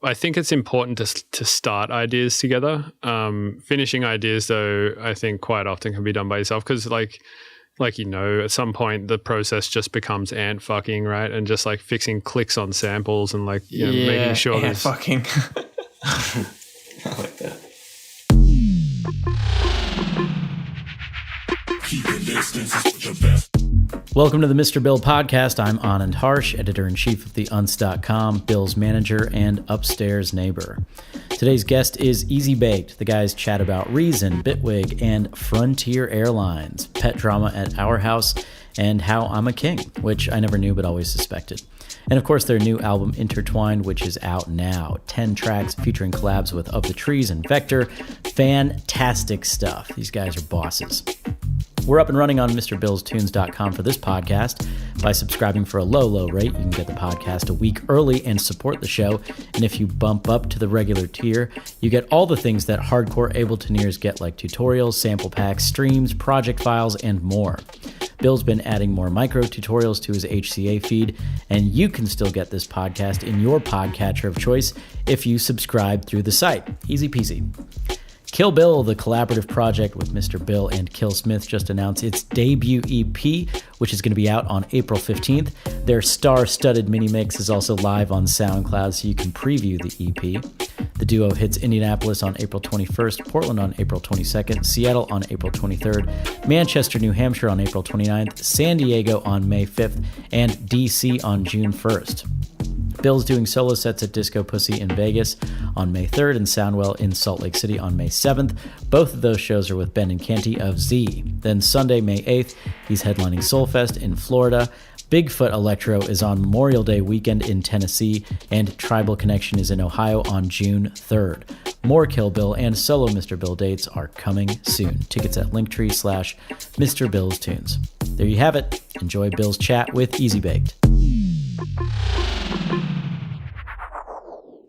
I think it's important to start ideas together. Finishing ideas, though, I think quite often can be done by yourself because, like at some point the process just becomes ant fucking, right? And just like fixing clicks on samples and making sure ant fucking. I like that. Welcome to the Mr. Bill podcast. I'm Anand Harsh, editor-in-chief of theunz.com, Bill's manager and upstairs neighbor. Today's guest is Eazybaked. The guys chat about Reason, Bitwig, and Frontier Airlines, pet drama at our house, and how I'm a king, which I never knew but always suspected. And of course, their new album, Intertwined, which is out now. 10 tracks featuring collabs with Of the Trees and Vector. Fantastic stuff. These guys are bosses. We're up and running on MrBillsTunes.com for this podcast. By subscribing for a low, low rate, you can get the podcast a week early and support the show. And if you bump up to the regular tier, you get all the things that hardcore Abletoneers get, like tutorials, sample packs, streams, project files, and more. Bill's been adding more micro tutorials to his HCA feed, and you can still get this podcast in your podcatcher of choice if you subscribe through the site. Easy peasy. Kill Bill, the collaborative project with Mr. Bill and Kill Smith, just announced its debut EP, which is going to be out on April 15th. Their star-studded mini-mix is also live on SoundCloud, so you can preview the EP. The duo hits Indianapolis on April 21st, Portland on April 22nd, Seattle on April 23rd, Manchester, New Hampshire on April 29th, San Diego on May 5th, and DC on June 1st. Bill's doing solo sets at Disco Pussy in Vegas on May 3rd and Soundwell in Salt Lake City on May 7th. Both of those shows are with Ben and Canty of Z. Then Sunday, May 8th, he's headlining Soulfest in Florida. Bigfoot Electro is on Memorial Day weekend in Tennessee, and Tribal Connection is in Ohio on June 3rd. More Kill Bill and solo Mr. Bill dates are coming soon. Tickets at Linktree/Mr. Bill's Tunes. There you have it. Enjoy Bill's chat with Eazybaked.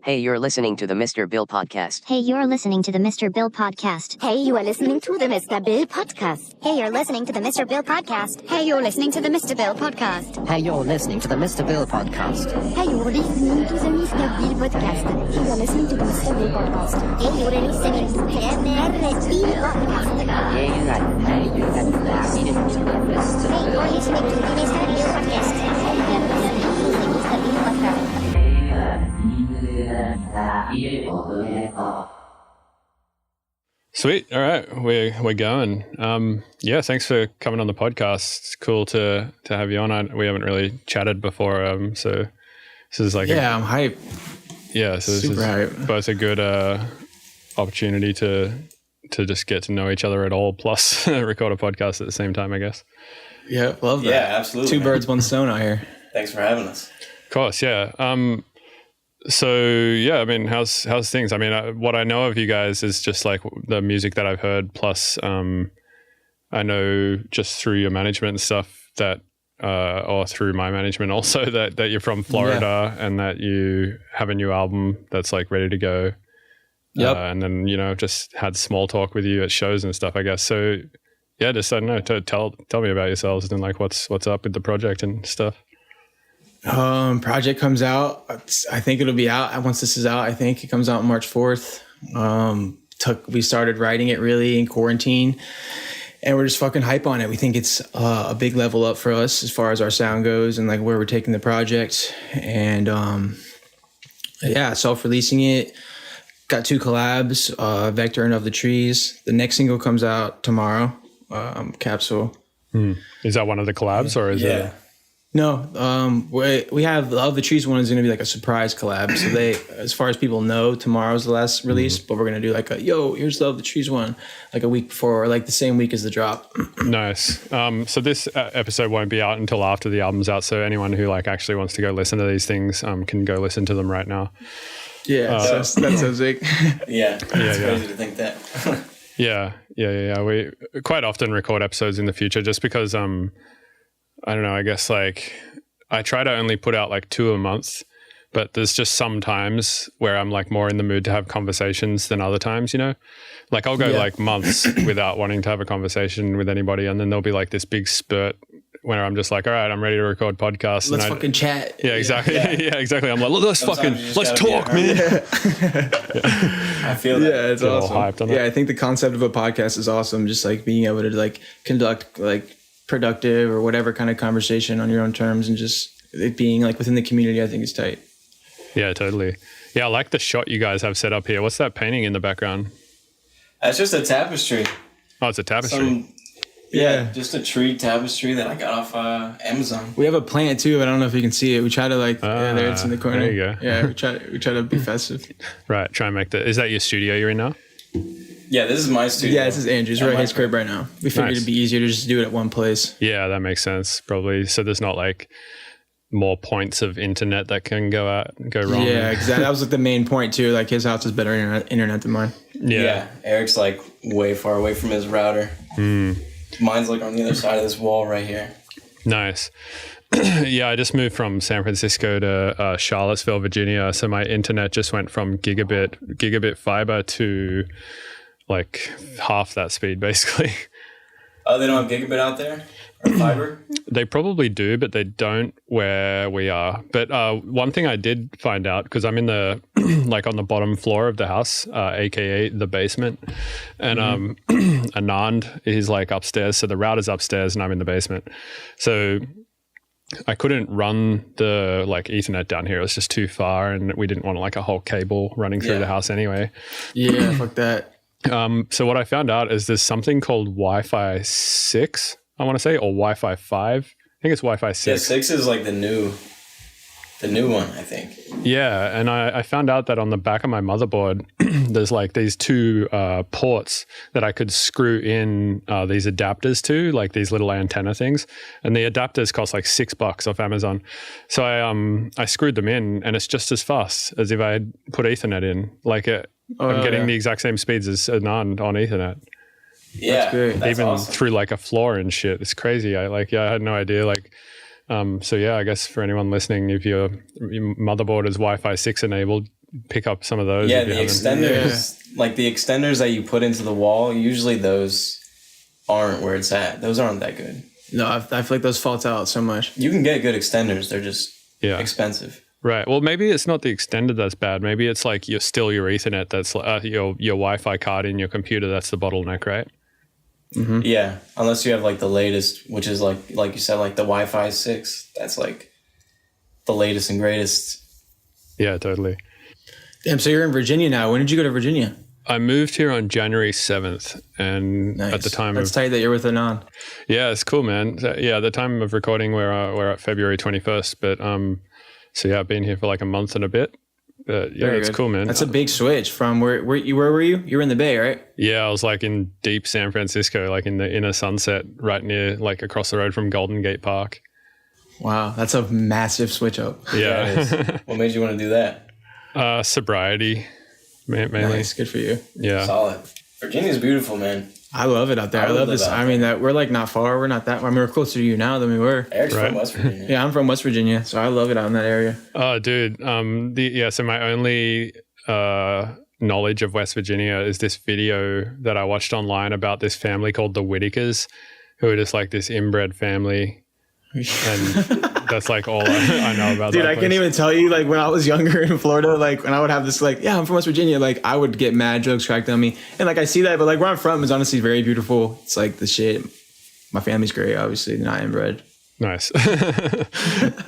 Hey, you're listening to the Mr. Bill podcast. Hey, you're listening to the Mr. Bill podcast. Hey, you are listening to the Mr. Bill podcast. Hey, you're listening to the Mr. Bill podcast. Hey, you're listening to the Mr. Bill podcast. Hey, you're listening to the Mr. Bill podcast. Hey, you're listening to the Mr. Bill podcast. Hey, you're listening to the Mr. Bill podcast. Hey, you're listening to the Mr. Bill podcast. Hey, you got listening to the Mr. Bill podcast. Hey, you're listening to the Mr. Bill podcast. Sweet. All right, we're going. Yeah, thanks for coming on the podcast. It's cool to have you on. We haven't really chatted before, so this is like I'm hyped. Yeah, so this Super is hype. both a good opportunity to just get to know each other at all, plus record a podcast at the same time, I guess. Yeah, love that. Yeah, absolutely. Two birds, one stone out here. Thanks for having us. Of course, yeah. So yeah, I mean, how's things? I mean, what I know of you guys is just like the music that I've heard. Plus, I know just through your management and stuff that, or through my management also, that you're from Florida and that you have a new album that's like ready to go. Yep. And then just had small talk with you at shows and stuff, I guess. So yeah, just I don't know. Tell me about yourselves and like what's up with the project and stuff. Project comes out. I think it'll be out once this is out. I think it comes out on March 4th. We started writing it really in quarantine, and we're just fucking hype on it. We think it's a big level up for us as far as our sound goes and like where we're taking the project. And self-releasing it. Got 2 collabs, Vector and Of the Trees. The next single comes out tomorrow. Capsule. Is that one of the collabs or is it? No, we have Of the Trees one is going to be like a surprise collab. So as far as people know, tomorrow's the last release, but we're going to do like here's the Of the Trees one, like a week before, or like the same week as the drop. Nice. So this episode won't be out until after the album's out. So anyone who like actually wants to go listen to these things can go listen to them right now. Yeah, that's so sick. It's crazy to think that. Yeah. We quite often record episodes in the future just because I don't know, I guess like I try to only put out like 2 a month, but there's just some times where I'm like more in the mood to have conversations than other times, like I'll go like months without wanting to have a conversation with anybody. And then there'll be like this big spurt where I'm just like, all right, I'm ready to record podcasts. Let's fucking chat. Yeah, exactly. Yeah, exactly. I'm like, let's talk, man. I feel that. Yeah, it's Get all awesome. hyped on Yeah, it. I think the concept of a podcast is awesome. Just like being able to like conduct like productive or whatever kind of conversation on your own terms, and just it being like within the community, I think is tight. Yeah, totally. Yeah, I like the shot you guys have set up here. What's that painting in the background? It's just a tapestry. Oh, it's a tapestry. Yeah. Just a tree tapestry that I got off Amazon. We have a plant too, but I don't know if you can see it. We try to like, yeah, there it's in the corner. There you go. Yeah, we try to be festive. Right, try and make is that your studio you're in now? Yeah, this is my studio. Yeah, this is Andrew's. At We're at my his crib right now. We figured Nice. it'd be easier to just do it at one place. Yeah, that makes sense, probably. So there's not like more points of internet that can go wrong. Yeah, exactly. That was like the main point too. Like his house is better internet than mine. Yeah, Eric's like way far away from his router. Mine's like on the other side of this wall right here. Nice. Yeah, I just moved from San Francisco to Charlottesville, Virginia. So my internet just went from gigabit fiber to like half that speed, basically. Oh, they don't have gigabit out there? Or fiber? They probably do, but they don't where we are. But one thing I did find out, because I'm in the like on the bottom floor of the house, aka the basement, and Anand is like upstairs, so the router's upstairs and I'm in the basement. So I couldn't run the like Ethernet down here. It was just too far, and we didn't want like a whole cable running through the house anyway. Yeah, fuck that. So what I found out is there's something called Wi-Fi 6. I want to say, or Wi-Fi 5. I think it's Wi-Fi 6. Yeah, 6 is like the new one, I think. Yeah, and I found out that on the back of my motherboard, there's like these two ports that I could screw in these adapters to, like these little antenna things. And the adapters cost like $6 off Amazon. So I screwed them in, and it's just as fast as if I had put Ethernet in. Like I'm getting the exact same speeds as Anand on Ethernet. Yeah, that's Even awesome. through like a floor and shit. It's crazy. I had no idea. Like, so yeah, I guess for anyone listening, if your motherboard is Wi-Fi 6 enabled, pick up some of those. Yeah, if you the haven't. extenders, like the extenders that you put into the wall, usually those aren't where it's at. Those aren't that good. No, I feel like those fault out so much. You can get good extenders. They're just expensive. Right. Well, maybe it's not the extended that's bad. Maybe it's like your Ethernet that's your Wi-Fi card in your computer that's the bottleneck, right? Mm-hmm. Yeah, unless you have like the latest, which is like you said, like the Wi-Fi 6. That's like the latest and greatest. Yeah, totally. Damn, so you're in Virginia now. When did you go to Virginia? I moved here on January 7th, and at the time That's tight that you're with Anand. Yeah, it's cool, man. So, yeah, at the time of recording, we're at February 21st, but so yeah, I've been here for like a month and a bit. But yeah, it's cool, man. That's a big switch from where were you? You were in the Bay, right? Yeah, I was like in deep San Francisco, like in the inner Sunset, right near, like across the road from Golden Gate Park. Wow, that's a massive switch up. Yeah. What made you want to do that? Sobriety, mainly. Nice, good for you. Yeah. Solid. Virginia's beautiful, man. I love it out there. I I would love live this. out I mean, that we're like not far. We're not that. I mean, we're closer to you now than we were. Eric's Right. from West Virginia. Yeah, I'm from West Virginia, so I love it out in that area. Oh, dude. So my only knowledge of West Virginia is this video that I watched online about this family called the Whitakers, who are just like this inbred family. And that's like all I know about Dude, that I can't place. even tell you, like, when I was younger in Florida, like, when I would have this, like, yeah, I'm from West Virginia, like, I would get mad jokes cracked on me. And, like, I see that, but, like, where I'm from is honestly very beautiful. It's, like, the shit. My family's great, obviously, not inbred. Nice.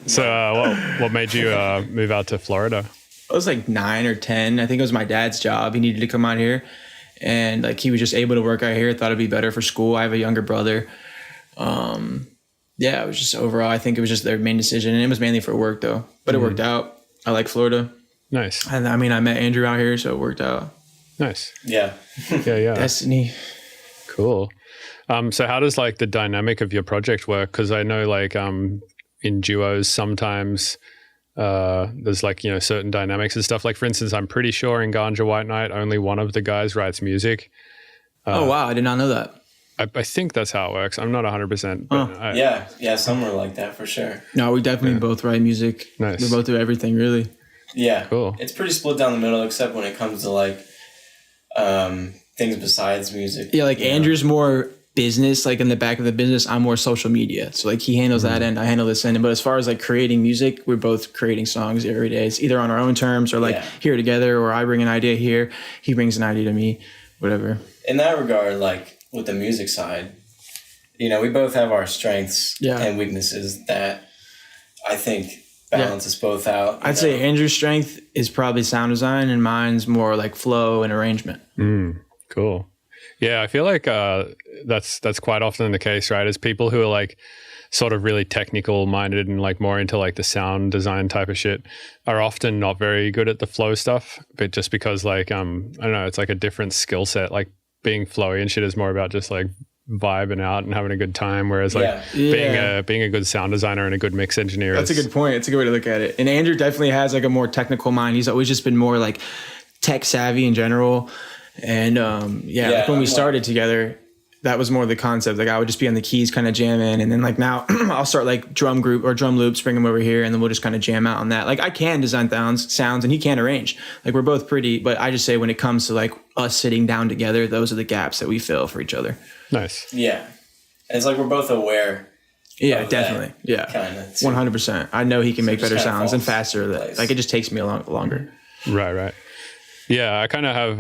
So what made you move out to Florida? I was, like, 9 or 10. I think it was my dad's job. He needed to come out here. And, like, he was just able to work out here. Thought it'd be better for school. I have a younger brother. Yeah, it was just overall, I think it was just their main decision. And it was mainly for work, though. But it worked out. I like Florida. Nice. And I mean, I met Andrew out here, so it worked out. Nice. Yeah. Yeah. Destiny. Cool. So how does like the dynamic of your project work? Because I know like in duos sometimes there's like, certain dynamics and stuff. Like for instance, I'm pretty sure in Ganja White Night, only one of the guys writes music. Oh, wow. I did not know that. I think that's how it works. I'm not 100%. But Yeah, some were like that for sure. No, we definitely both write music. Nice. We both do everything, really. Yeah. Cool. It's pretty split down the middle, except when it comes to like things besides music. Yeah, like Andrew's more business, like in the back of the business, I'm more social media. So like he handles that end, I handle this end. But as far as like creating music, we're both creating songs every day. It's either on our own terms or like here together, or I bring an idea here, he brings an idea to me, whatever. In that regard, like with the music side, you know, we both have our strengths and weaknesses that I think balance us both out. I'd say Andrew's strength is probably sound design, and mine's more like flow and arrangement. Cool. Yeah, I feel like that's quite often the case, right? As people who are like sort of really technical minded and like more into like the sound design type of shit are often not very good at the flow stuff, but just because like I don't know, it's like a different skill set. Like being flowy and shit is more about just like vibing out and having a good time, whereas like being a good sound designer and a good mix engineer, that's a good point. It's a good way to look at it. And Andrew definitely has like a more technical mind. He's always just been more like tech savvy in general. And like when we started together, that was more the concept. Like I would just be on the keys kind of jamming, and then like now I'll start like drum group or drum loops, bring them over here, and then we'll just kind of jam out on that. Like I can design sounds and he can arrange. Like we're both pretty, but I just say when it comes to like us sitting down together, those are the gaps that we fill for each other. Nice. Yeah. And it's like we're both aware. Yeah, definitely. Yeah. Kind of. 100%. I know he can make better sounds and faster. Like it just takes me a lot longer. Right. Yeah, I kind of have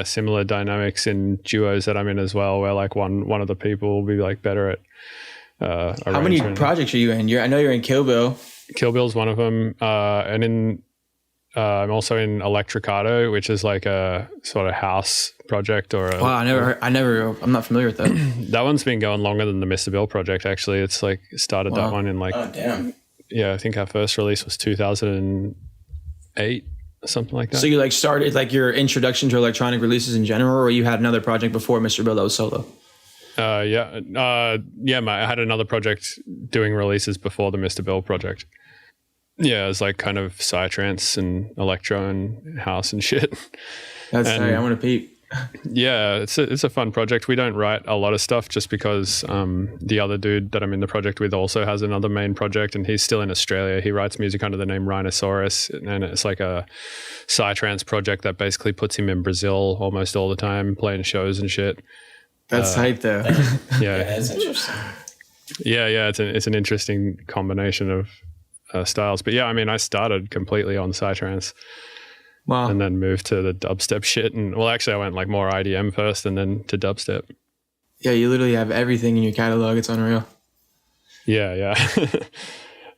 similar dynamics in duos that I'm in as well, where like one of the people will be like better at how many projects are you in? I know you're in Kill Bill. Kill Bill's one of them, and I'm also in Electricato, which is like a sort of house project I'm not familiar with that. That one's been going longer than the Mr. Bill project, actually. It's like started that one in like I think our first release was 2008. Something like that. So you like started like your introduction to electronic releases in general, or you had another project before Mr. Bill that was solo? I had another project doing releases before the Mr. Bill project. Yeah, it was like kind of psytrance and electro and house and shit. That's I want to peep. Yeah, it's a fun project. We don't write a lot of stuff just because the other dude that I'm in the project with also has another main project, and he's still in Australia. He writes music under the name Rhinoceros, and it's like a psytrance project that basically puts him in Brazil almost all the time, playing shows and shit. That's tight though. Yeah, that's interesting. Yeah, it's an interesting combination of styles. But yeah, I mean, I started completely on psytrance. Wow. And then moved to the dubstep shit. And well, actually I went like more IDM first and then to dubstep. Yeah, you literally have everything in your catalog. It's unreal. Yeah.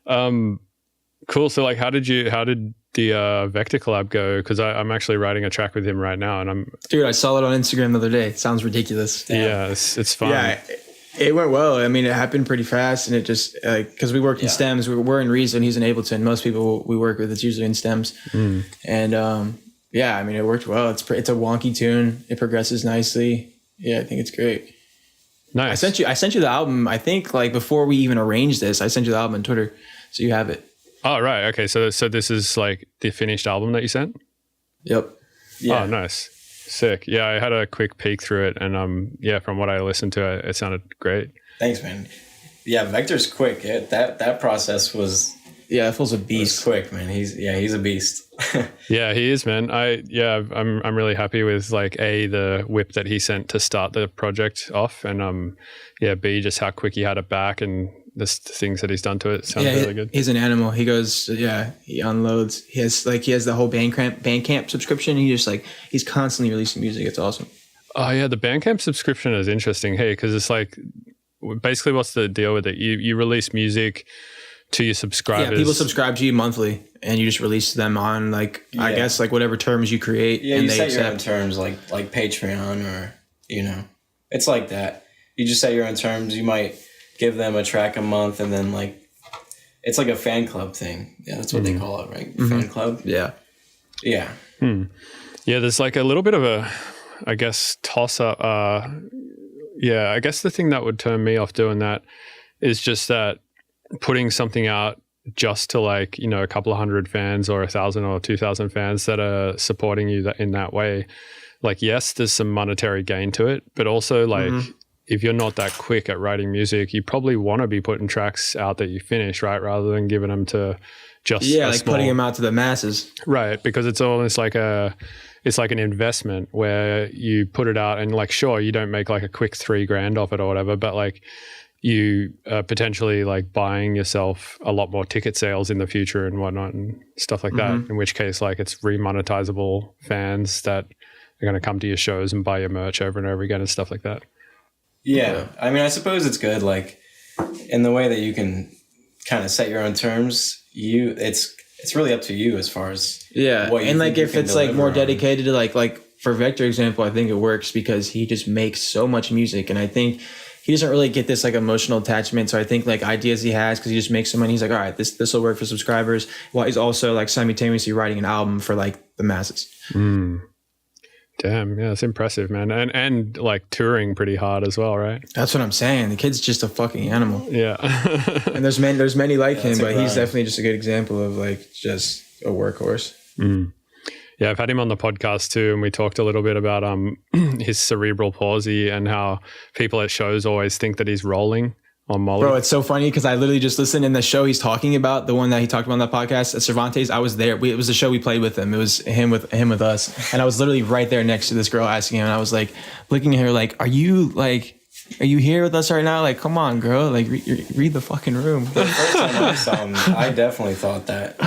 Cool. So like how did the Vector collab go? Because I'm actually writing a track with him right now, and Dude, I saw it on Instagram the other day. It sounds ridiculous. Yeah, it's fun. Yeah, it went well. I mean, it happened pretty fast, and it just because we worked in stems. We're in Reason, he's in Ableton. Most people we work with, it's usually in stems. And I mean, it worked well. It's a wonky tune. It progresses nicely. Yeah, I think it's great. Nice. I sent you the album. I think like before we even arranged this, I sent you the album on Twitter, so you have it. Oh right, okay. So this is like the finished album that you sent. Yep. Yeah. Oh, nice. Sick. Yeah, I had a quick peek through it, and from what I listened to, it sounded great. Thanks, man. Yeah, Vector's quick. That process was it feels a beast. Quick, man. He's a beast. Yeah, he is, man. I'm really happy with like the whip that he sent to start the project off, and B, just how quick he had it back, and the things that he's done to it sounds really good. He's an animal. He goes, he unloads. He has the whole Bandcamp subscription. He's constantly releasing music. It's awesome. Oh yeah, the Bandcamp subscription is interesting. Hey, because it's like basically what's the deal with it? You release music to your subscribers. Yeah, people subscribe to you monthly, and you just release them on I guess like whatever terms you create. Yeah, and you they set accept. your own terms like Patreon or it's like that. You just set your own terms. You might give them a track a month, and then like it's like a fan club thing. Yeah, that's what they call it, right? Fan club. Yeah. Yeah. Yeah, there's like a little bit of a, I guess, toss up. I guess the thing that would turn me off doing that is just that putting something out just to like, a couple of hundred fans or 1,000 or 2,000 fans that are supporting you in that way. Like, yes, there's some monetary gain to it, but also like, if you're not that quick at writing music, you probably want to be putting tracks out that you finish, right? Rather than giving them to just putting them out to the masses. Right, because it's almost like it's like an investment where you put it out and like, sure, you don't make like a quick $3,000 off it or whatever, but like you potentially like buying yourself a lot more ticket sales in the future and whatnot and stuff like that. In which case, like it's remonetizable fans that are going to come to your shows and buy your merch over and over again and stuff like that. Yeah. I mean, I suppose it's good, like in the way that you can kind of set your own terms. It's really up to you as far as what you and think like if you can it's like more deliver on. dedicated to like for Vector example, I think it works because he just makes so much music, and I think he doesn't really get this like emotional attachment. So I think like ideas he has, because he just makes so many, he's like, all right, this will work for subscribers, while he's also like simultaneously writing an album for like the masses. Damn, yeah, it's impressive, man. And like touring pretty hard as well, right? That's what I'm saying. The kid's just a fucking animal. Yeah. And there's many like him, it's a but he's grind. definitely just a good example of like just a workhorse. Yeah, I've had him on the podcast too, and we talked a little bit about his cerebral palsy and how people at shows always think that he's rolling on Molly. Bro, it's so funny because I literally just listened in the show he's talking about, the one that he talked about on that podcast at Cervantes. I was there. It was the show we played with him. It was him with us, and I was literally right there next to this girl asking him, and I was like looking at her like, are you here with us right now? Like, come on, girl. Like, read the fucking room. The first time I saw him, I definitely thought that.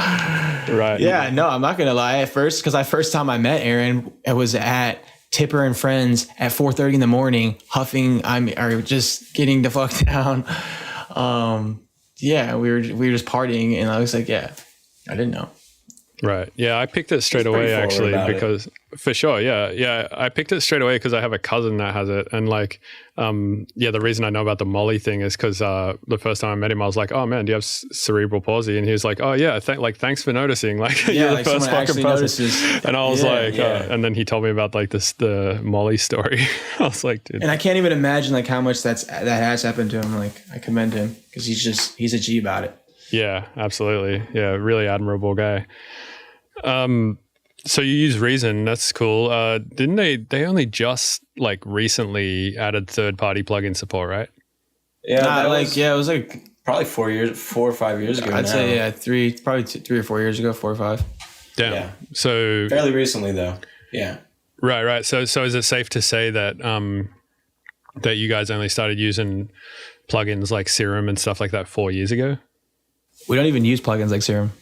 Right. Yeah, no, I'm not gonna lie. At first, because first time I met Aaron, it was at Tipper and Friends at 4:30 in the morning, huffing. Or just getting the fuck down. Yeah, we were just partying, and I was like, yeah, I didn't know. Right. Yeah, I picked it straight He's pretty away forward actually about it. because for sure. Yeah. I picked it straight away because I have a cousin that has it, and like, the reason I know about the Molly thing is because the first time I met him, I was like, oh man, do you have cerebral palsy? And he was like, oh yeah, thanks for noticing. Like, you're like the first someone fucking actually person. notices. And I was like, yeah. and then he told me about like the Molly story. I was like, dude. And I can't even imagine like how much that has happened to him. Like, I commend him because he's a G about it. Yeah, absolutely. Yeah, really admirable guy. So you use Reason, that's cool. Didn't they only just like recently added third-party plugin support, right? Yeah, that was it was like probably 4 or 5 years ago. I'd now. say three or 4 years ago, 4 or 5. Damn. Yeah. So Fairly recently though. Yeah. right. So is it safe to say that that you guys only started using plugins like Serum and stuff like that 4 years ago? We don't even use plugins like Serum.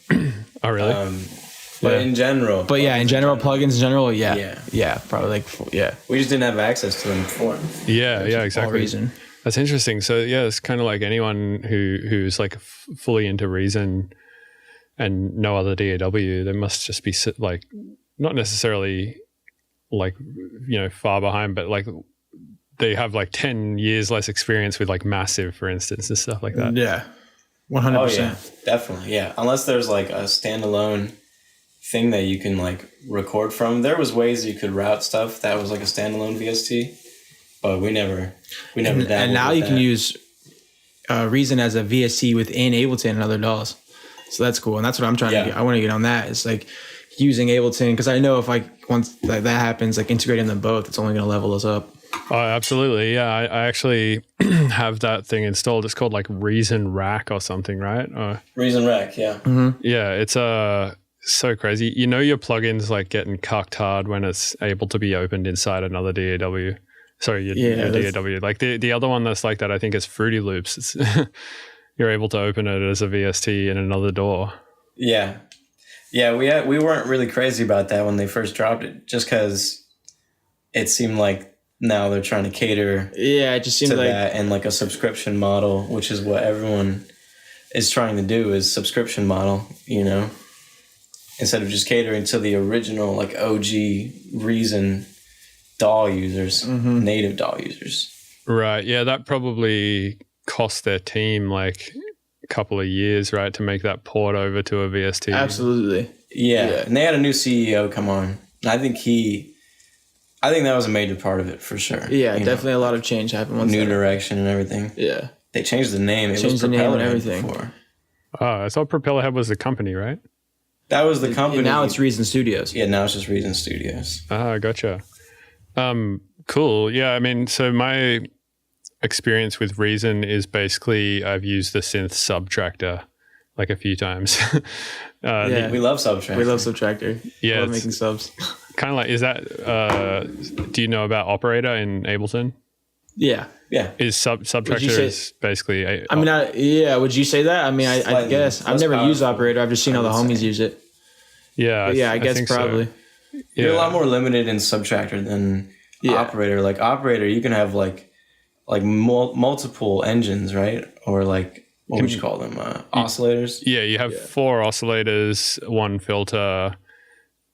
Oh, really? But in general. But yeah, plugins in general, Yeah. yeah, probably like We just didn't have access to them before. yeah, all exactly. Reason. That's interesting. So yeah, it's kind of like anyone who's like fully into Reason and no other DAW, they must just be like not necessarily like far behind, but like they have like 10 years less experience with like Massive, for instance, and stuff like that. Yeah, 100%. Oh yeah, definitely. Yeah, unless there's like a standalone thing that you can like record from. There was ways you could route stuff that was like a standalone VST, but we never dabbled And now with you can that. use Reason as a VST within Ableton and other DAWs. So that's cool, and that's what I'm trying to get. I want to get on that. It's like using Ableton, because I know if once that happens, like integrating them both, it's only going to level us up. Oh, absolutely. Yeah, I actually have that thing installed. It's called like Reason Rack or something, right? Reason Rack. Yeah. Yeah, it's so crazy. Your plugin's like getting cucked hard when it's able to be opened inside another DAW. Sorry, your DAW. Like the other one that's like that, I think is Fruity Loops. It's you're able to open it as a VST in another DAW. Yeah. Yeah, we weren't really crazy about that when they first dropped it, just because it seemed like now they're trying to cater It just seems to like that and like a subscription model, which is what everyone is trying to do, is subscription model, instead of just catering to the original like OG Reason DAW users, native DAW users. Right. Yeah, that probably cost their team like a couple of years, right, to make that port over to a VST. absolutely. Yeah. And they had a new CEO come on. And I think that was a major part of it for sure. Yeah, definitely a lot of change happened once. New direction and everything. Yeah, They changed the name. It was Changed the name and Propellerhead everything. before. Oh, I thought Propellerhead was the company, right? That was the company. And now it's Reason Studios. Yeah, now it's just Reason Studios. Ah, gotcha. Cool. Yeah, I mean, so my experience with Reason is basically I've used the synth Subtractor like a few times. Yeah. We love Subtract. We love Subtractor. Yeah, We love it's- making subs. kind of like, is that, do you know about operator in Ableton? Yeah. Yeah. Is Subtractor is basically would you say that? I mean, I guess I've never used operator. I've just seen all the homies use it. Yeah. But yeah, I guess think probably. So. You're a lot more limited in Subtractor than operator. Like operator, you can have like multiple engines, right? Or like, what would you call them? Oscillators? Yeah, you have 4 oscillators, 1 filter,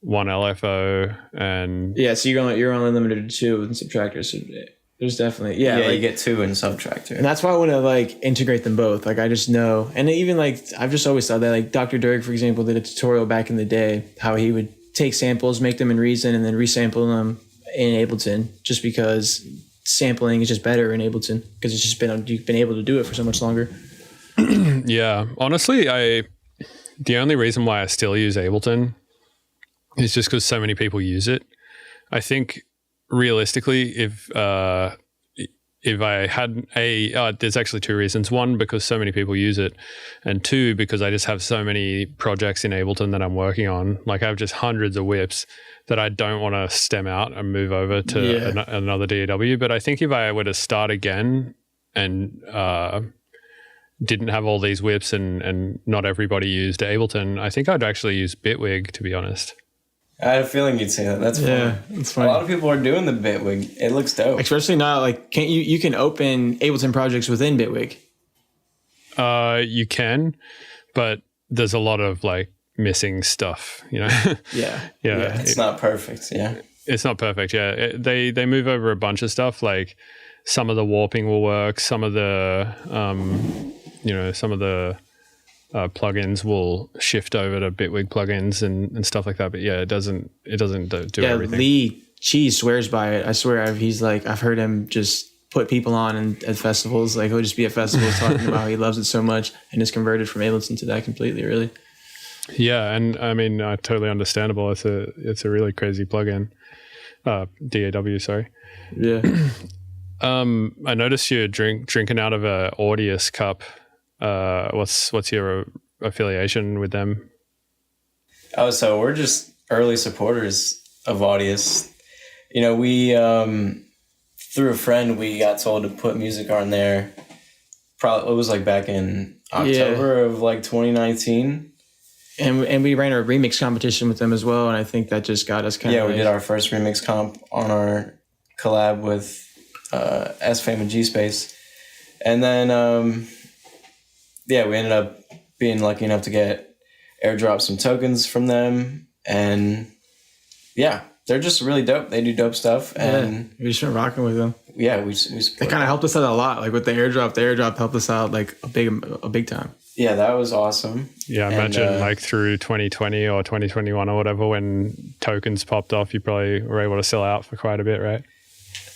1 LFO, and so you're only limited to 2 in Subtractor. So there's definitely you get 2 in Subtractor, and that's why I want to like integrate them both. Like I just know, and even like I've just always thought that like Dr. Dirk, for example, did a tutorial back in the day how he would take samples, make them in Reason, and then resample them in Ableton, just because sampling is just better in Ableton because it's just you've been able to do it for so much longer. Yeah, honestly, the only reason why I still use Ableton is just because so many people use it. I think realistically, if I had there's actually 2 reasons. 1, because so many people use it, and 2, because I just have so many projects in Ableton that I'm working on. Like I have just hundreds of whips that I don't want to stem out and move over to another DAW. But I think if I were to start again and didn't have all these whips and not everybody used Ableton, I think I'd actually use Bitwig, to be honest. I had a feeling you'd say that. That's funny. Yeah, it's funny. A lot of people are doing the Bitwig. It looks dope. Especially now, like, can't you can open Ableton projects within Bitwig. You can, but there's a lot of like missing stuff, you know? Yeah. It's not perfect. Yeah. It's not perfect. Yeah. They move over a bunch of stuff. Like some of the warping will work. Some of the, plugins will shift over to Bitwig plugins and stuff like that. But yeah, it doesn't do everything. Lee Cheese swears by it. I swear I've heard him just put people on at festivals. Like he'll just be at festivals talking about how he loves it so much and is converted from Ableton to that completely, really. Yeah, and I mean, totally understandable. It's a really crazy plugin. DAW, sorry. Yeah. I noticed you're drinking out of a Audius cup. What's your affiliation with them? Oh, so we're just early supporters of Audius. You know, we through a friend we got told to put music on there. Probably it was like back in October of like 2019. And we ran a remix competition with them as well, and I think that just got us kind of. Yeah, we did our first remix comp on our collab with S-Fame and G-Space, and then we ended up being lucky enough to get airdrop some tokens from them, and they're just really dope. They do dope stuff, and we just been rocking with them. Yeah, we they kind of helped us out a lot. Like with the airdrop helped us out like a big time. Yeah, that was awesome. Yeah, imagine like through 2020 or 2021 or whatever, when tokens popped off, you probably were able to sell out for quite a bit, right?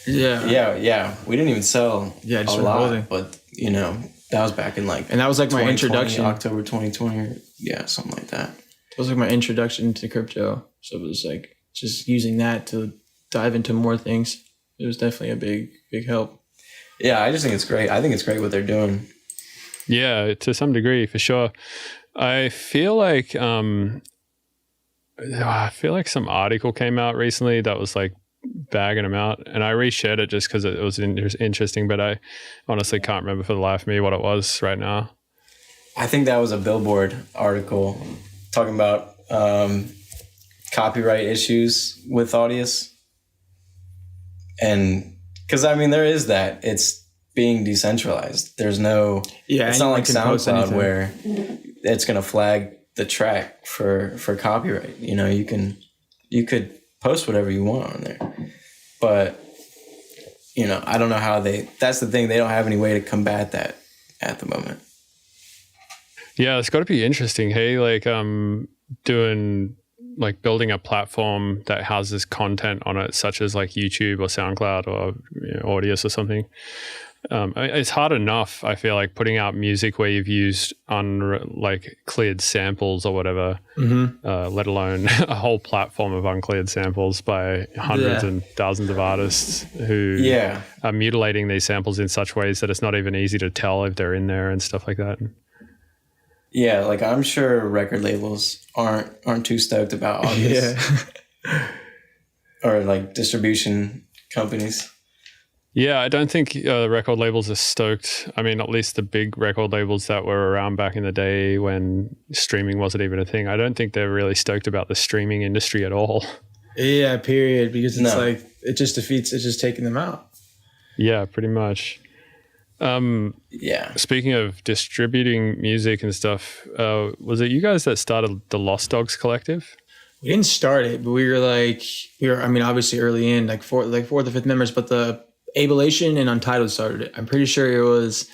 Yeah. We didn't even sell just a lot, holding. But you know, that was back in like, and that was like my introduction, October 2020, or something like that. It was like my introduction to crypto, so it was like just using that to dive into more things. It was definitely a big help. Yeah, I just think it's great. I think it's great what they're doing. Yeah, to some degree, for sure. I feel like some article came out recently that was like bagging them out, and I reshared it just because it was interesting, but I honestly can't remember for the life of me what it was right now. I think that was a Billboard article talking about copyright issues with Audius. And because I mean, there is that. It's being decentralized. There's no, it's not like SoundCloud where it's going to flag the track for copyright. You know, you could post whatever you want on there, but you know, I don't know how that's the thing. They don't have any way to combat that at the moment. Yeah. It's got to be interesting. Hey, like, building a platform that houses content on it, such as like YouTube or SoundCloud or Audius or something. It's hard enough, I feel like, putting out music where you've used cleared samples or whatever, let alone a whole platform of uncleared samples by hundreds and thousands of artists who are mutilating these samples in such ways that it's not even easy to tell if they're in there and stuff like that. Yeah, like I'm sure record labels aren't too stoked about Audius. or like distribution companies. Yeah, I don't think record labels are stoked. I mean, at least the big record labels that were around back in the day when streaming wasn't even a thing. I don't think they're really stoked about the streaming industry at all. Yeah, period. Because it's like, it just defeats, it's just taking them out. Yeah, pretty much. Yeah. Speaking of distributing music and stuff, was it you guys that started the Lost Dogz collective? We didn't start it, but we were, I mean, obviously early in, like fourth or fifth members, but the Abelation and Untitled started it. I'm pretty sure it was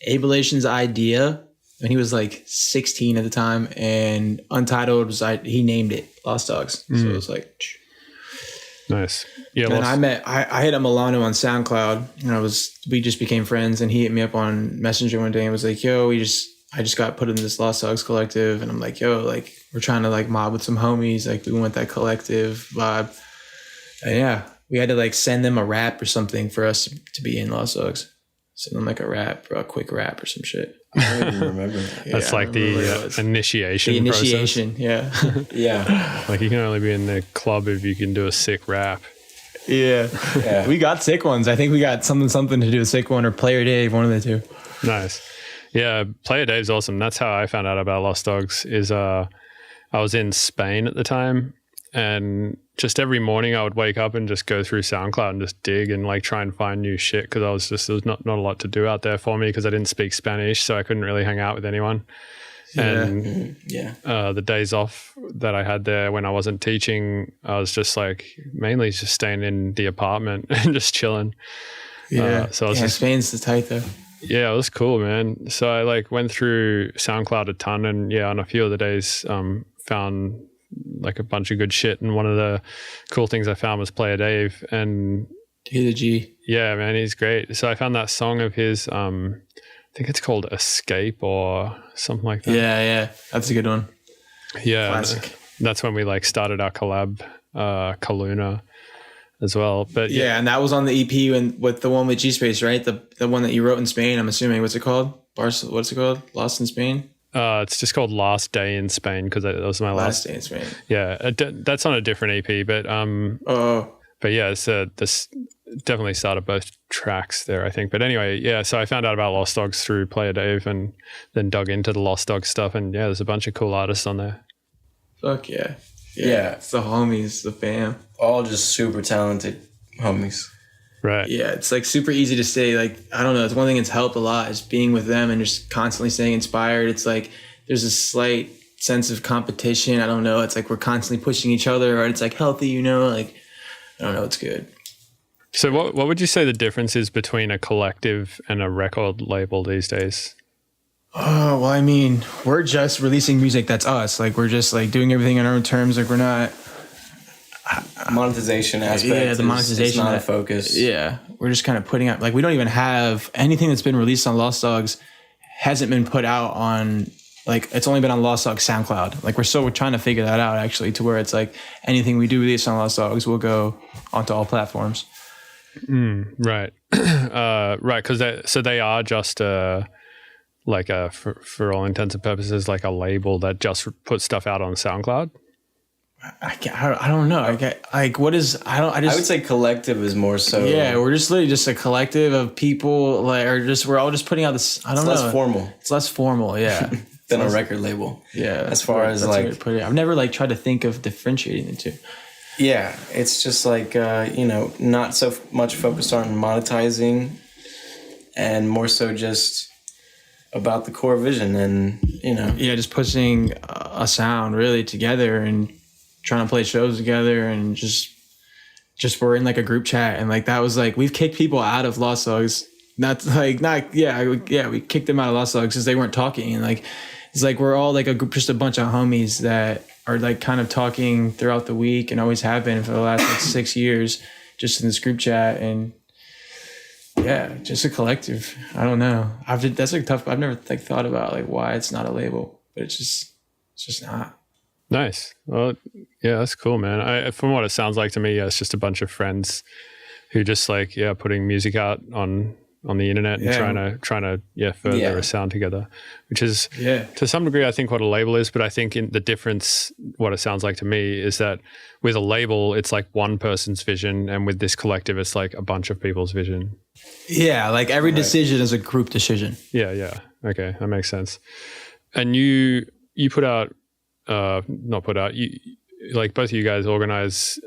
Abelation's idea, and he was like 16 at the time, and Untitled was, he named it Lost Dogz. So it was like, nice. Yeah. And I hit Milano on SoundCloud, and we just became friends, and he hit me up on Messenger one day and was like, yo, I just got put in this Lost Dogz collective. And I'm like, yo, like, we're trying to like mob with some homies. Like, we want that collective vibe. And yeah, we had to like send them a rap or something for us to be in Lost Dogz. Send them like a quick rap or some shit. I don't even remember that. That's like the initiation. The initiation, process. yeah. Yeah. Like, you can only be in the club if you can do a sick rap. Yeah. We got sick ones. I think we got something to do with sick one or Player Dave, one of the two. Nice. Yeah, Player Dave's awesome. That's how I found out about Lost Dogz. Is I was in Spain at the time, and just every morning I would wake up and just go through SoundCloud and just dig and like try and find new shit, because there was not a lot to do out there for me because I didn't speak Spanish, so I couldn't really hang out with anyone. And the days off that I had there when I wasn't teaching, I was just like mainly just staying in the apartment and just chilling. Yeah. So I was Spain's the tight though. Yeah, it was cool, man. So I like went through SoundCloud a ton, and on a few of the days found like a bunch of good shit. And one of the cool things I found was Player Dave, and He's a G. Yeah, man, he's great. So I found that song of his, I think it's called Escape or something like that. Yeah, that's a good one. Yeah, classic. That's when we like started our collab, Kaluna, as well. But yeah, and that was on the EP with the one with G Space, right? The one that you wrote in Spain, I'm assuming. What's it called? What's it called? Lost in Spain? It's just called Last Day in Spain, because that was my last day in Spain. Yeah, that's on a different EP, but but yeah, it's this definitely started both tracks there, I think. But anyway, yeah, so I found out about Lost Dogz through Player Dave, and then dug into the Lost Dogz stuff, and yeah, there's a bunch of cool artists on there. Fuck yeah. Yeah, it's the homies, the fam. All just super talented homies. Right. Yeah, it's like super easy to stay. Like, I don't know, it's one thing that's helped a lot is being with them and just constantly staying inspired. It's like there's a slight sense of competition. I don't know. It's like we're constantly pushing each other, or it's like healthy, like, I don't know, it's good. So what would you say the difference is between a collective and a record label these days? Oh, well, I mean, we're just releasing music that's us. Like, we're just like doing everything on our own terms. Like, we're not monetization aspect. Yeah, the monetization is not a focus. Yeah, we're just kind of putting out, like, we don't even have anything that's been released on Lost Dogz hasn't been put out on, like, it's only been on Lost Dogz SoundCloud. Like, we're trying to figure that out actually, to where it's like anything we do release on Lost Dogz will go onto all platforms. Right. Right, because they are just like for all intents and purposes, like a label that just puts stuff out on SoundCloud. I don't know. I would say collective is more so. Yeah, we're just literally just a collective of people, like, we're all just putting out this. I don't know. It's less formal. It's less formal, yeah, than a record label. Yeah, as far as like, put it. I've never like tried to think of differentiating the two. Yeah, it's just like not so much focused on monetizing, and more so just about the core vision, and yeah, just pushing a sound really together and trying to play shows together, and just we're in like a group chat, and like that was like we've kicked people out of Lost Dogz. We kicked them out of Lost Dogz because they weren't talking, and like it's like we're all like a group, just a bunch of homies that are like kind of talking throughout the week and always have been for the last like 6 years, just in this group chat. And yeah, just a collective. I don't know. That's like tough. I've never like thought about like why it's not a label, but it's just not. Nice. Well, yeah, that's cool, man. From what it sounds like to me, it's just a bunch of friends who just like, putting music out on on the internet and trying to further a sound together, which is to some degree I think what a label is. But I think in the difference, what it sounds like to me is that with a label it's like one person's vision, and with this collective it's like a bunch of people's vision. Yeah, like every decision is a group decision. Yeah. Okay, that makes sense. And you put out, not put out, you like both of you guys organize,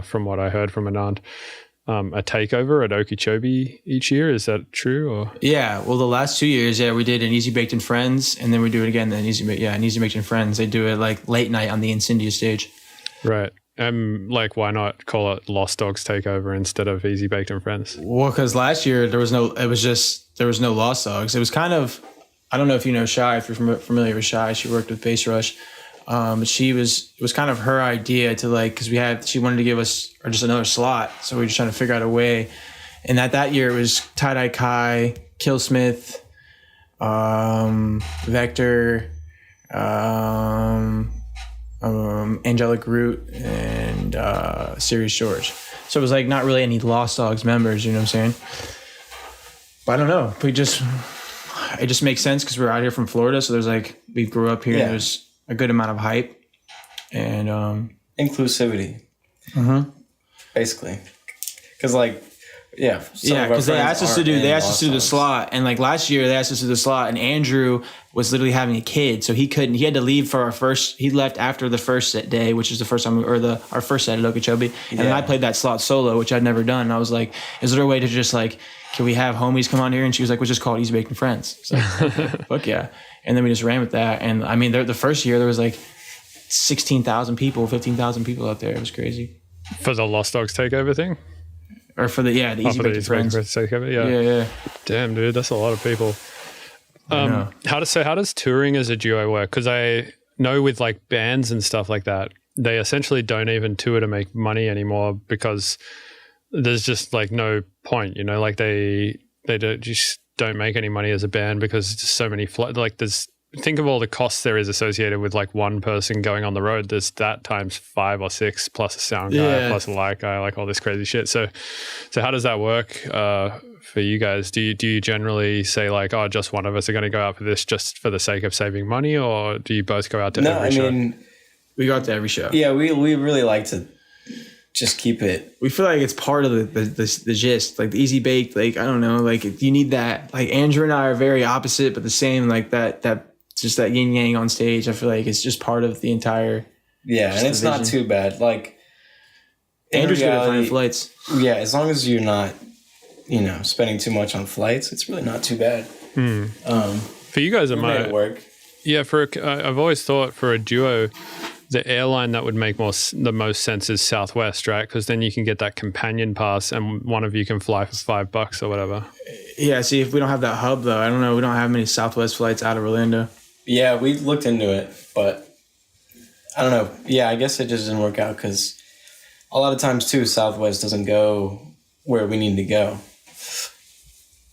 from what I heard from Anand, a takeover at Okeechobee each year. Is that true? Or Yeah, well, the last 2 years, we did an Eazybaked and Friends, and then we do it again. Then Eazybaked and Friends. They do it like late night on the Incendia stage. Right. Like, why not call it Lost Dogz Takeover instead of Eazybaked and Friends? Well, because last year there was no Lost Dogz. It was kind of, I don't know if you know Shy, if you're familiar with Shy. She worked with Bass Rush. It was kind of her idea to like, because she wanted to give us just another slot, so we were just trying to figure out a way. And that year it was Tie Dye Kai, Killsmith, Vector, Angelic Root, and Sirius George. So it was like not really any Lost Dogz members, you know what I'm saying? But I don't know. It just makes sense because we're out here from Florida, so there's like, we grew up here, and there's a good amount of hype and inclusivity, basically. Because because they asked us to do the slot, and like last year they asked us to do the slot, and Andrew was literally having a kid, so he had to leave for he left after the first set day, which is the first time, our first set at Okeechobee, and then I played that slot solo, which I'd never done, and I was like, is there a way to just like, can we have homies come on here? And she was like, we'll just call it Eazybaked and Friends. So fuck yeah. And then we just ran with that. And I mean, the first year there was like 16,000 people, 15,000 people out there. It was crazy. For the Lost Dogz Takeover thing? Or for the Eazybaked and Friends. Takeover, Yeah. Damn, dude, that's a lot of people. How does touring as a duo work? Because I know with like bands and stuff like that, they essentially don't even tour to make money anymore because there's just like no point, you know, like they don't make any money as a band because it's just so many think of all the costs there is associated with like one person going on the road. There's that times 5 or 6 plus a sound guy plus a light guy, like all this crazy shit. So how does that work for you guys? Do you generally say like, oh, just one of us are going to go out for this just for the sake of saving money, or do you both go out to every show? We go out to every show. Yeah, we really like to just keep it. We feel like it's part of the gist, like the Eazybaked, like, I don't know, like you need that, like Andrew and I are very opposite, but the same, like that just that yin yang on stage. I feel like it's just part of the entire. Yeah. And it's not too bad. Like Andrew's good at finding flights. Yeah. As long as you're not, spending too much on flights, it's really not too bad. For you guys, it might work. Yeah. I've always thought for a duo, the airline that would make the most sense is Southwest, right? Because then you can get that companion pass and one of you can fly for $5 or whatever. Yeah, see, if we don't have that hub, though, I don't know. We don't have many Southwest flights out of Orlando. Yeah, we looked into it, but I don't know. Yeah, I guess it just didn't work out because a lot of times, too, Southwest doesn't go where we need to go.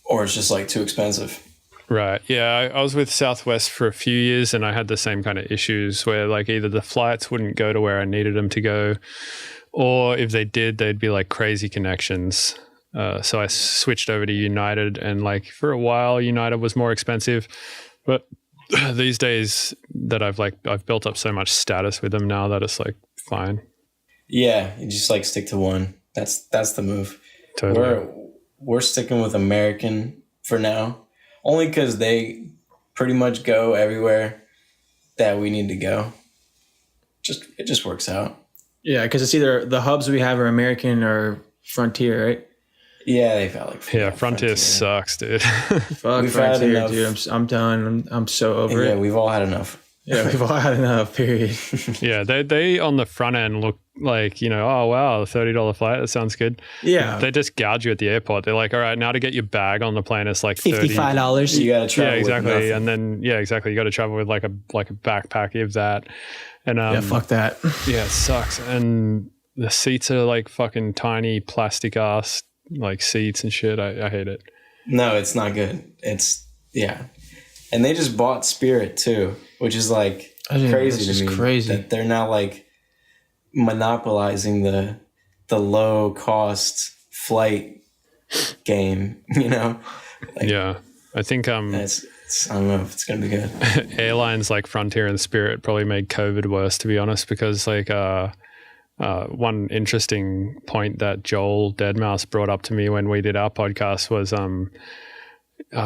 Or it's just, like, too expensive. Right. Yeah, I was with Southwest for a few years and I had the same kind of issues where like either the flights wouldn't go to where I needed them to go, or if they did, they'd be like crazy connections. So I switched over to United, and like for a while United was more expensive, but these days that I've built up so much status with them now that it's like fine. Yeah, you just like stick to one. That's the move. Totally. We're sticking with American for now. Only because they pretty much go everywhere that we need to go. It just works out. Yeah, because it's either the hubs we have are American or Frontier, right? Yeah, they've got like Frontier sucks, dude. Fuck Frontier, dude. I'm done. I'm so over it. Yeah, we've all had enough. Yeah, we've all had enough, period. Yeah, they on the front end look like, oh, wow, $30 flight, that sounds good. Yeah. They just gouge you at the airport. They're like, all right, now to get your bag on the plane, it's like $55. You got to travel. Yeah, exactly. With and then, exactly. You got to travel with like a backpack, if that. And fuck that. Yeah, it sucks. And the seats are like fucking tiny plastic ass like seats and shit. I hate it. No, it's not good. And they just bought Spirit too, which is like crazy to me. Crazy that they're now like monopolizing the low cost flight game, you know? Like, yeah. I think I don't know if it's going to be good. airlines like Frontier and Spirit probably made COVID worse, to be honest, because like one interesting point that Joel Deadmau5 brought up to me when we did our podcast was I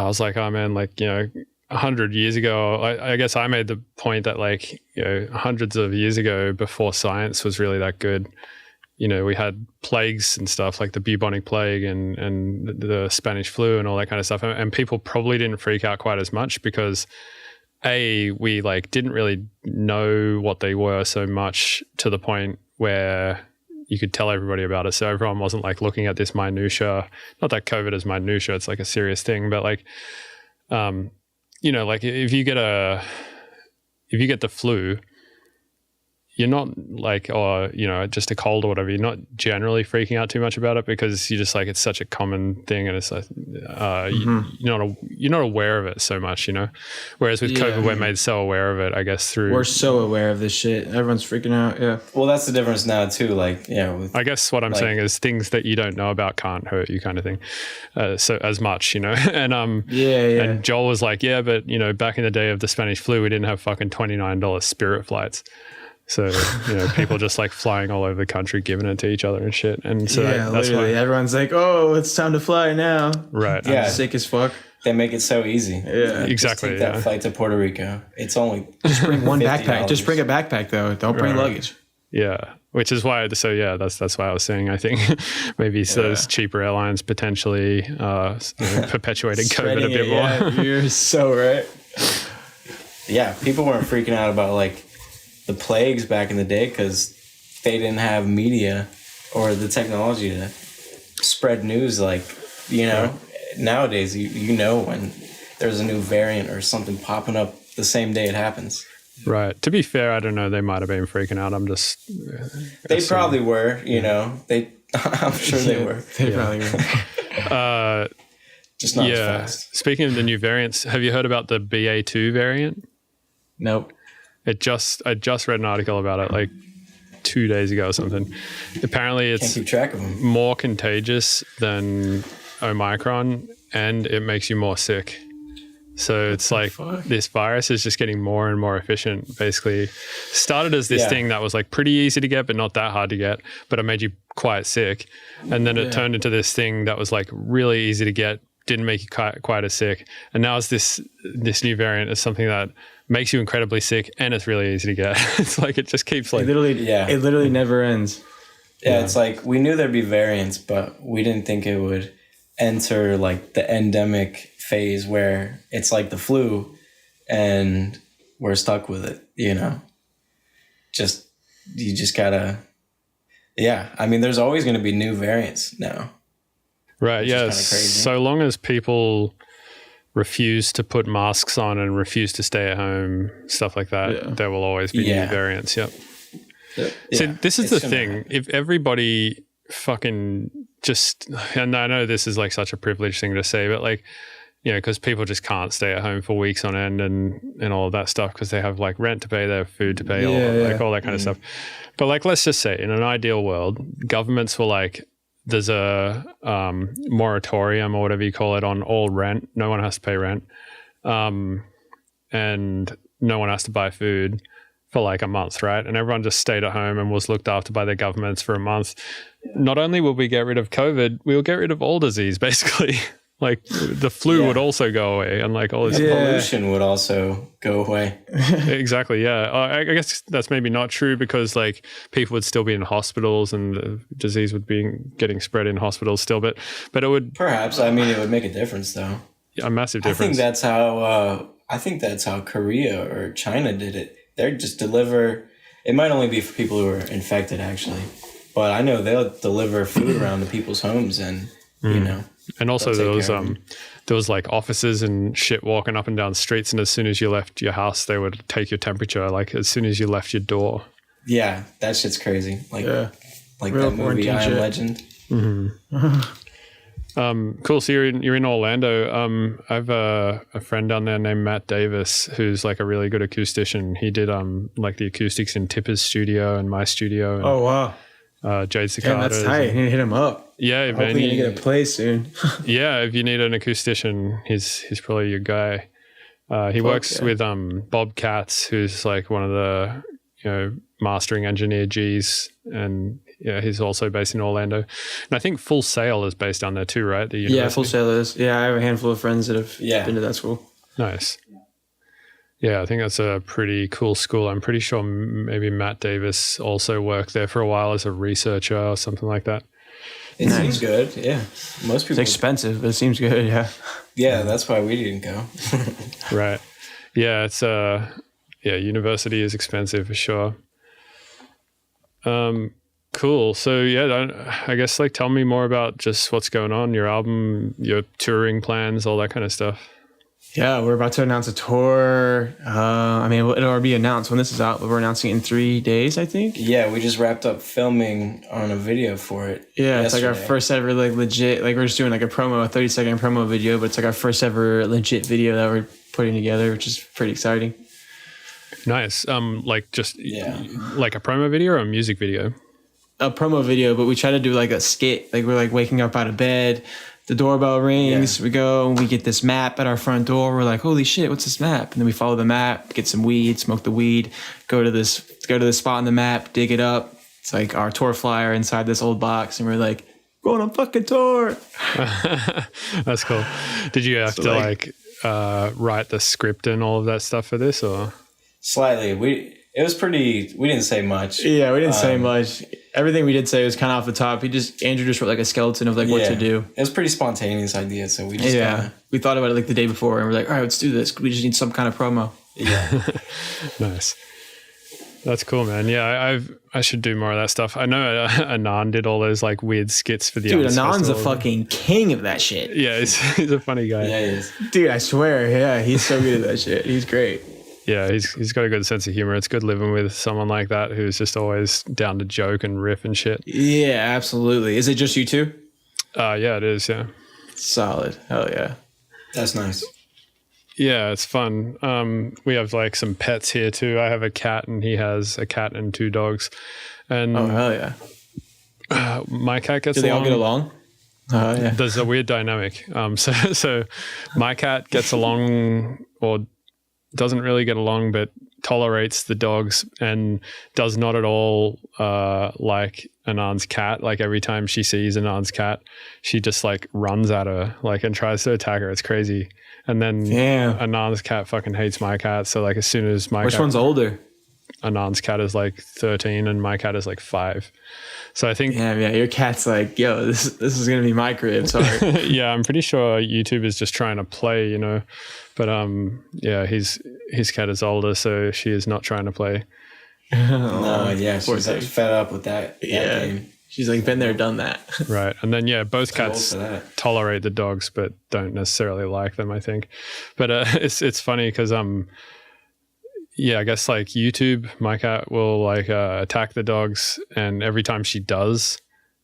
was like, oh man, like, you know, 100 years ago, I guess I made the point that like, you know, hundreds of years ago, before science was really that good, you know, we had plagues and stuff like the bubonic plague and the Spanish flu and all that kind of stuff. And people probably didn't freak out quite as much because we like didn't really know what they were so much to the point where you could tell everybody about it. So everyone wasn't like looking at this minutia, not that COVID is minutia, it's like a serious thing, but like, you know, like if you get the flu, you're not like, or, you know, just a cold or whatever, you're not generally freaking out too much about it because you're just like, it's such a common thing and it's like, you're not aware of it so much, you know? Whereas with COVID, we're made so aware of it, I guess, through... We're so aware of this shit. Everyone's freaking out, yeah. Well, that's the difference now too, like, yeah. With, I guess what I'm saying is things that you don't know about can't hurt you kind of thing. So as much, you know? And and Joel was like, yeah, but, you know, back in the day of the Spanish flu, we didn't have fucking $29 Spirit flights. So, you know, people just like flying all over the country, giving it to each other and shit. And so that's why everyone's like, oh, it's time to fly now. Right. Yeah. I'm sick as fuck. They make it so easy. Yeah. Exactly. Just take that flight to Puerto Rico. It's only just bring one $50. backpack. Just bring a backpack though. Don't bring luggage. Yeah. Which is why, so yeah, that's why I was saying, I think maybe those cheaper airlines potentially perpetuating COVID a bit more. Yeah, you're so right. Yeah. People weren't freaking out about like the plagues back in the day because they didn't have media or the technology to spread news. Like, you know, nowadays, you know when there's a new variant or something popping up the same day it happens. Right. To be fair, I don't know. They might have been freaking out. I'm just... They probably were, you know. I'm sure they were. They probably were. Just not as fast. Speaking of the new variants, have you heard about the BA2 variant? Nope. I just read an article about it like 2 days ago or something. Apparently it's Can't keep track of them. more contagious than Omicron and it makes you more sick. So it's like this virus is just getting more and more efficient. Basically started as this thing that was like pretty easy to get but not that hard to get, but it made you quite sick. And then it turned into this thing that was like really easy to get, didn't make you quite as sick. And now it's this new variant is something that makes you incredibly sick and it's really easy to get. It's like it just keeps like... It literally never ends. Yeah, it's like we knew there'd be variants, but we didn't think it would enter like the endemic phase where it's like the flu and we're stuck with it, you know? You just gotta... Yeah, I mean, there's always going to be new variants now. Right, yeah. So long as people refuse to put masks on and refuse to stay at home, stuff like that, there will always be new variants. Yep. See, this is the thing. If everybody fucking just, and I know this is like such a privileged thing to say, but like, you know, because people just can't stay at home for weeks on end and all of that stuff because they have like rent to pay, they have food to pay, all that kind of stuff. But like, let's just say in an ideal world, governments were like, there's a moratorium or whatever you call it on all rent. No one has to pay rent. And no one has to buy food for like a month, right? And everyone just stayed at home and was looked after by their governments for a month. Not only will we get rid of COVID, we'll get rid of all disease, basically. Like the flu would also go away and like all this pollution would also go away. Exactly. Yeah. I guess that's maybe not true because like people would still be in hospitals and the disease would be getting spread in hospitals still, but it would perhaps, I mean, it would make a difference though. A massive difference. I think that's how Korea or China did it. They just deliver, it might only be for people who are infected actually, but I know they'll deliver food around to people's homes and, you know. And also there was like officers and shit walking up and down streets and as soon as you left your house, they would take your temperature, like as soon as you left your door. Yeah, that shit's crazy. Like Real that movie, I Am Legend. Mm-hmm. Cool. So you're in Orlando. I have a friend down there named Matt Davis, who's like a really good acoustician. He did like the acoustics in Tipper's studio and my studio. And, oh wow! Jade Damn, Cicadas. that's tight. I need to hit him up. Yeah, man. Hopefully, gonna get a play soon. Yeah, if you need an acoustician, he's probably your guy. He works with Bob Katz, who's like one of the mastering engineer G's, and yeah, he's also based in Orlando. And I think Full Sail is based down there too, right? The university? Yeah, Full Sail is. Yeah, I have a handful of friends that have been to that school. Nice. Yeah, I think that's a pretty cool school. I'm pretty sure maybe Matt Davis also worked there for a while as a researcher or something like that. It seems good, yeah. Most people. It's expensive, but it seems good, yeah. Yeah, that's why we didn't go. Right. Yeah, it's university is expensive for sure. Cool. So yeah, I guess like tell me more about just what's going on, your album, your touring plans, all that kind of stuff. Yeah, we're about to announce a tour. I mean, it'll already be announced when this is out, but we're announcing it in 3 days, I think. Yeah, we just wrapped up filming on a video for it. Yeah, yesterday. It's like our first ever like legit, like we're just doing like a 30-second promo video, but it's like our first ever legit video that we're putting together, which is pretty exciting. Nice. Like just like a promo video or a music video? A promo video, but we try to do like a skit. Like we're like waking up out of bed. The doorbell rings, we go, and we get this map at our front door. We're like, holy shit, what's this map? And then we follow the map, get some weed, smoke the weed, go to this spot on the map, dig it up. It's like our tour flyer inside this old box, and we're like, going on fucking tour. That's cool. Did you have to write the script and all of that stuff for this, or? Slightly. We didn't say much. Yeah, we didn't say much. Everything we did say was kind of off the top. Andrew just wrote like a skeleton of like what to do. It was pretty spontaneous idea, so we just we thought about it like the day before, and we're like, all right, let's do this. We just need some kind of promo. Yeah. Nice. That's cool, man. Yeah, I should do more of that stuff. I know Anand did all those like weird skits for the Dude, Anand's a fucking king of that shit. Yeah, he's a funny guy. Yeah, he is. Dude, I swear, yeah, he's so good at that shit. He's great. Yeah, he's got a good sense of humor. It's good living with someone like that who's just always down to joke and riff and shit. Yeah, absolutely. Is it just you two? Yeah, it is. Yeah. Solid. Hell yeah. That's nice. Yeah, it's fun. We have like some pets here too. I have a cat, and he has a cat and 2 dogs. And oh hell yeah. My cat gets. Do they all get along? Oh yeah. There's a weird dynamic. So my cat gets along, or doesn't really get along, but tolerates the dogs and does not at all like Anand's cat. Like every time she sees Anand's cat, she just like runs at her and tries to attack her. It's crazy. And then Anand's cat fucking hates my cat. So like as soon as which one's older? Anand's cat is like 13 and my cat is like 5. So I think your cat's like, yo, this is gonna be my crib. Sorry. Yeah, I'm pretty sure YouTube is just trying to play, but his cat is older, so she is not trying to play. She's like fed up with that game. She's like been there, done that. Right. And then both cats tolerate the dogs but don't necessarily like them, I think. But it's funny because I guess like YouTube, my cat will attack the dogs, and every time she does,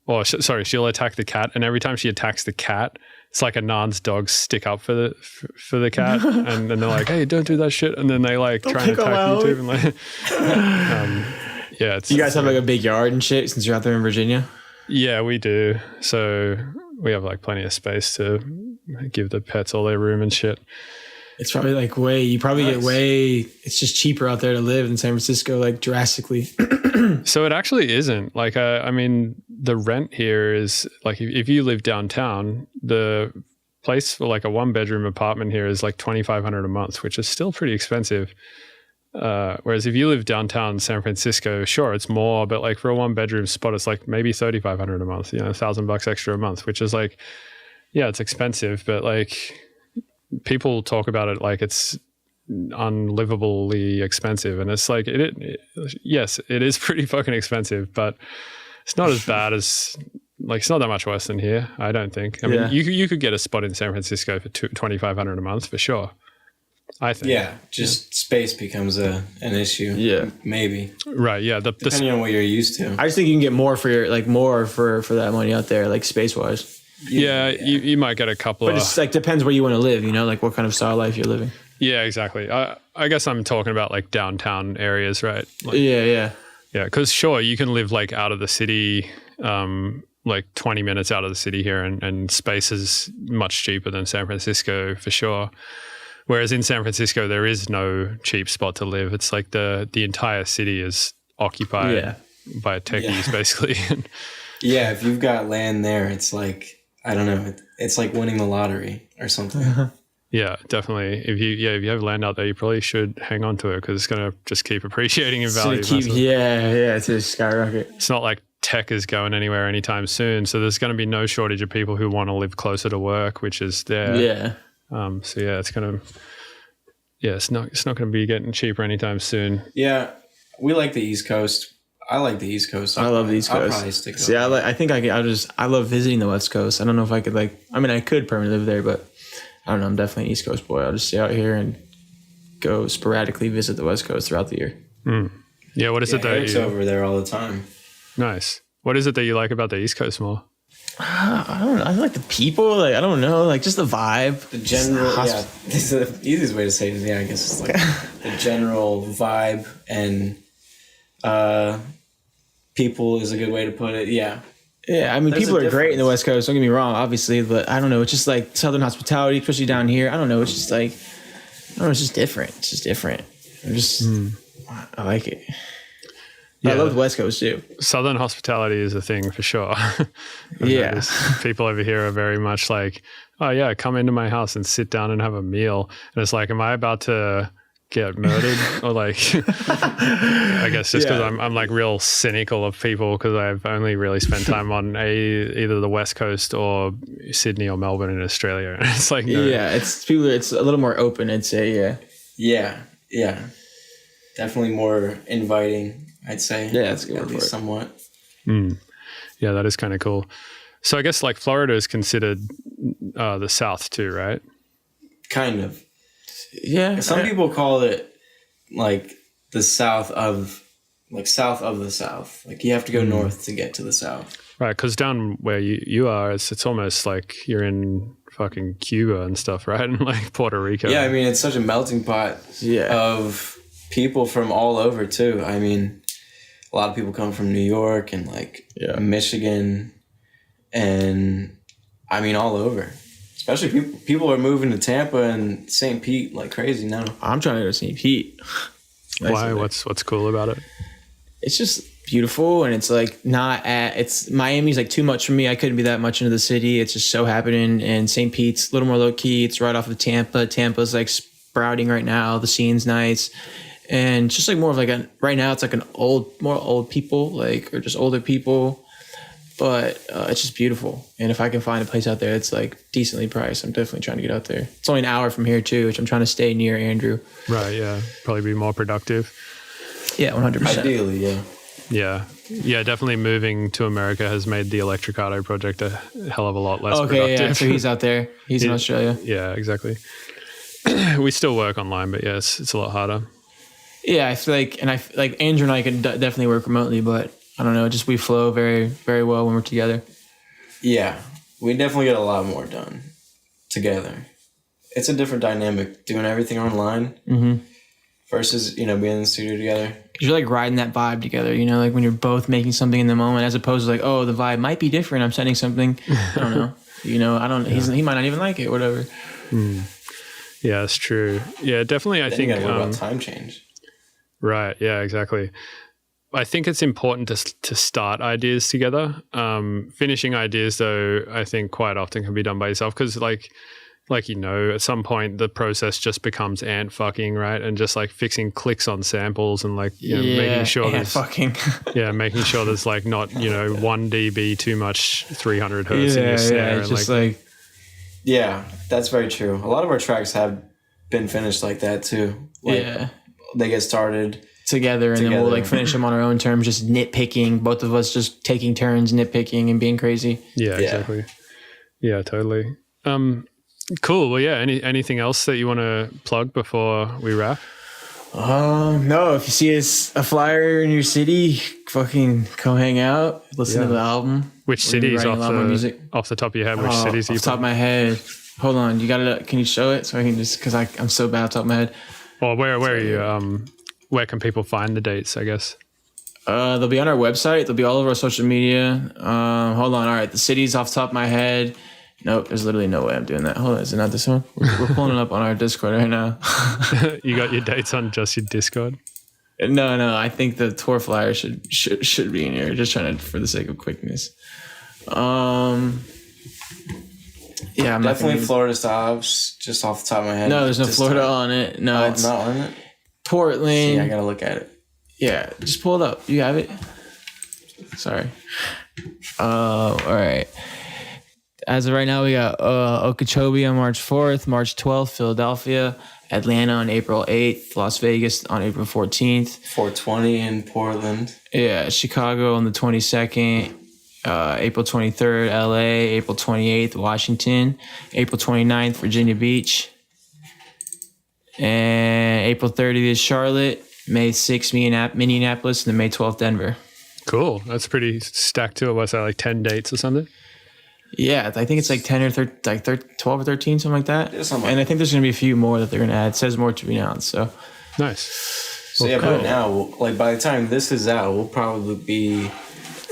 she'll attack the cat, and every time she attacks the cat, it's like Anand's dogs stick up for the cat, and then they're like, "Hey, don't do that shit," and then they try and attack YouTube, and you guys have like a big yard and shit since you're out there in Virginia. Yeah, we do. So we have like plenty of space to give the pets all their room and shit. It's probably like it's just cheaper out there to live in San Francisco, like drastically. So it actually isn't. Like, I mean, the rent here is like, if you live downtown, the place for like a 1-bedroom apartment here is like $2,500 a month, which is still pretty expensive. Whereas if you live downtown San Francisco, sure, it's more, but like for a 1-bedroom spot, it's like maybe $3,500 a month, $1,000 extra a month, which is like, yeah, it's expensive, but like, people talk about it like it's unlivably expensive, and it's like yes, it is pretty fucking expensive, but it's not as bad as it's not that much worse than here, I don't think. I mean, you could get a spot in San Francisco for $2,500 a month for sure, I think. Yeah, space becomes an issue. Yeah, maybe. Right. Yeah. Depending on what you're used to. I just think you can get more for that money out there, like space wise. Yeah, you might get a couple but it's like depends where you want to live, like what kind of style life you're living. Yeah, exactly. I guess I'm talking about like downtown areas, right? Yeah. Yeah, because sure, you can live like out of the city, like 20 minutes out of the city here, and space is much cheaper than San Francisco for sure. Whereas in San Francisco, there is no cheap spot to live. It's like the entire city is occupied by techies, basically. Yeah, if you've got land there, it's like, I don't know, it's like winning the lottery or something. Yeah, definitely. If you have land out there, you probably should hang on to it because it's going to just keep appreciating in value. It's to skyrocket. It's not like tech is going anywhere anytime soon. So there's going to be no shortage of people who want to live closer to work, which is there. Yeah. So yeah, it's going to, it's not going to be getting cheaper anytime soon. Yeah. We like the East Coast. I like the East Coast. I love the East Coast. I'll probably stick See, I think I love visiting the West Coast. I don't know if I could I could permanently live there, but I don't know. I'm definitely an East Coast boy. I'll just stay out here and go sporadically visit the West Coast throughout the year. Mm. Yeah, what is it that Eric's over there all the time. Nice. What is it that you like about the East Coast more? I don't know. I like the people. I don't know. Just the vibe. The general, It's the easiest way to say it. Yeah, I guess it's like the general vibe and people is a good way to put it. Yeah. Yeah, I mean, people are great in the West Coast. Don't get me wrong, obviously, but I don't know. It's just like Southern hospitality, especially down here. I don't know. It's just like, it's just different. It's just different. I like it. Yeah. I love the West Coast too. Southern hospitality is a thing for sure. Yeah. People over here are very much like, oh yeah, come into my house and sit down and have a meal. And it's like, am I about to get murdered? Or I guess just because I'm like real cynical of people because I've only really spent time on either the West Coast or Sydney or Melbourne in Australia. And it's like, no. Yeah, it's a little more open, I'd say. Yeah. Definitely more inviting, I'd say. Yeah, that's a good word for it. Somewhat. Yeah, that is kind of cool. So I guess Florida is considered the South too, right? Kind of. Yeah. Some people call it the south of the South. You have to go north to get to the South. Right, because down where you are, it's almost like you're in fucking Cuba and stuff, right? And Puerto Rico. Yeah, I mean, it's such a melting pot of people from all over too. I mean, a lot of people come from New York and Michigan and I mean all over. Especially people are moving to Tampa and St. Pete like crazy now. I'm trying to go to St. Pete. Why? What's cool about it? It's just beautiful, and it's Miami's too much for me. I couldn't be that much into the city. It's just so happening. And St. Pete's a little more low key. It's right off of Tampa. Tampa's sprouting right now. The scene's nice, and just more of right now it's more old people or just older people. But it's just beautiful. And if I can find a place out there that's decently priced, I'm definitely trying to get out there. It's only an hour from here too, which I'm trying to stay near Andrew. Right, yeah. Probably be more productive. Yeah, 100%. Ideally, yeah. Yeah. Yeah, definitely moving to America has made the Electric Auto project a hell of a lot less productive. Yeah, so he's out there. He's in Australia. Yeah, exactly. We still work online, but yes, it's a lot harder. Yeah, I feel Andrew and I can definitely work remotely, but I don't know, we flow very, very well when we're together. Yeah, we definitely get a lot more done together. It's a different dynamic doing everything online versus, being in the studio together. You're riding that vibe together, when you're both making something in the moment as opposed to the vibe might be different. I'm sending something. I don't know. I don't, he might not even like it, whatever. Yeah, it's true. Yeah, definitely. I think you gotta worry about time change. Right. Yeah, exactly. I think it's important to start ideas together. Finishing ideas, though, I think quite often can be done by yourself because, at some point the process just becomes ant fucking, right? And just fixing clicks on samples and making sure there's making sure there's not 1 dB too much 300 hertz in your snare. Yeah, that's very true. A lot of our tracks have been finished like that too. They get started together and then we'll finish them on our own terms, just nitpicking, both of us just taking turns nitpicking and being crazy. Yeah, exactly. Yeah, totally. Cool. Well, yeah, anything else that you want to plug before we wrap? No, if you see a flyer in your city, fucking come hang out, listen to the album. Which cities off the top of your head, which cities off the top of my head? Hold on, can you show it so I can because I'm so bad off the top of my head. Well, where are you? Where can people find the dates, I guess? They'll be on our website. They'll be all over our social media. Hold on. All right. The cities off the top of my head. Nope. There's literally no way I'm doing that. Hold on. Is it not this one? We're pulling it up on our Discord right now. You got your dates on just your Discord? No. I think the tour flyer should be in here. Just trying to, for the sake of quickness. Yeah, I'm definitely Florida stops. Just off the top of my head. No, there's no Florida on it. No, it's not on it. Portland. See, I gotta look at it. Yeah, just pull it up. You have it. Sorry. All right. As of right now, we got Okeechobee on March 4th, March 12th, Philadelphia, Atlanta on April 8th, Las Vegas on April 14th. 420 in Portland. Yeah, Chicago on the 22nd, April 23rd, LA, April 28th, Washington, April 29th, Virginia Beach, and April 30th is Charlotte, May 6th, Minneapolis, and then May 12th, Denver. Cool. That's pretty stacked too. What's that, like 10 dates or something? Yeah, I think it's like 10 or 12 or 13, something like that. Yeah, something and like I think there's going to be a few more that they're going to add. It says more to be announced, so. Nice. So yeah, but now, like by the time this is out, we'll probably be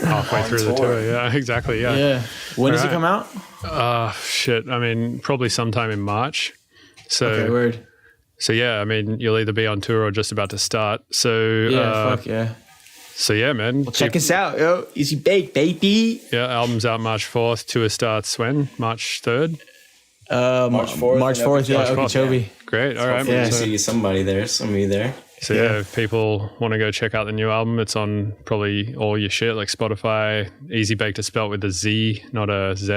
halfway through the tour. Yeah, exactly. Yeah. Yeah. When does it come out? Shit. I mean, probably sometime in March. So, okay, word. So yeah, I mean, you'll either be on tour or just about to start. So yeah, fuck yeah. So yeah, man. Well, check us out, yo. Eazybaked, baby. Yeah, album's out March 4th. Tour starts when? March 3rd? March 4th. March 4th, yeah, Okeechobee. Yeah. Great, all right. Yeah, see somebody there. So yeah, if people want to go check out the new album, it's on probably all your shit, like Spotify. Eazybaked is spelled with a Z, not a Z,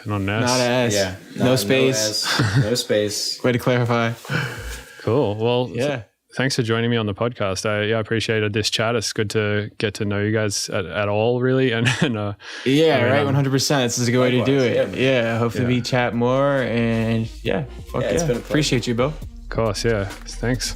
not an S. Not an S. Yeah. No space. No space. Way to clarify. Cool. Well, yeah. Thanks for joining me on the podcast. I appreciated this chat. It's good to get to know you guys at all, really. And right, 100%. This is a good way to do it. Yeah, hopefully we chat more. And it's been a pleasure. Appreciate you, Bill. Of course, yeah. Thanks.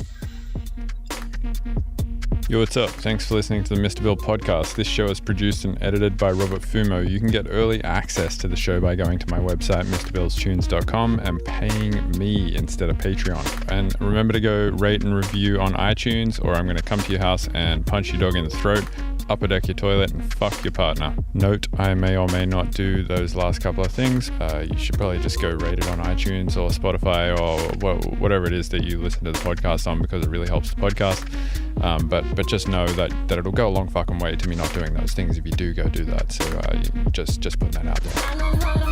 Yo, what's up? Thanks for listening to the Mr. Bill podcast. This show is produced and edited by Robert Fumo. You can get early access to the show by going to my website, MrBillsTunes.com, and paying me instead of Patreon. And remember to go rate and review on iTunes, or I'm going to come to your house and punch your dog in the throat, upper deck your toilet, and fuck your partner. Note, I may or may not do those last couple of things. You should probably just go rate it on iTunes or Spotify or whatever it is that you listen to the podcast on, because it really helps the podcast. But just know that it'll go a long fucking way to me not doing those things if you do go do that. So just putting that out there.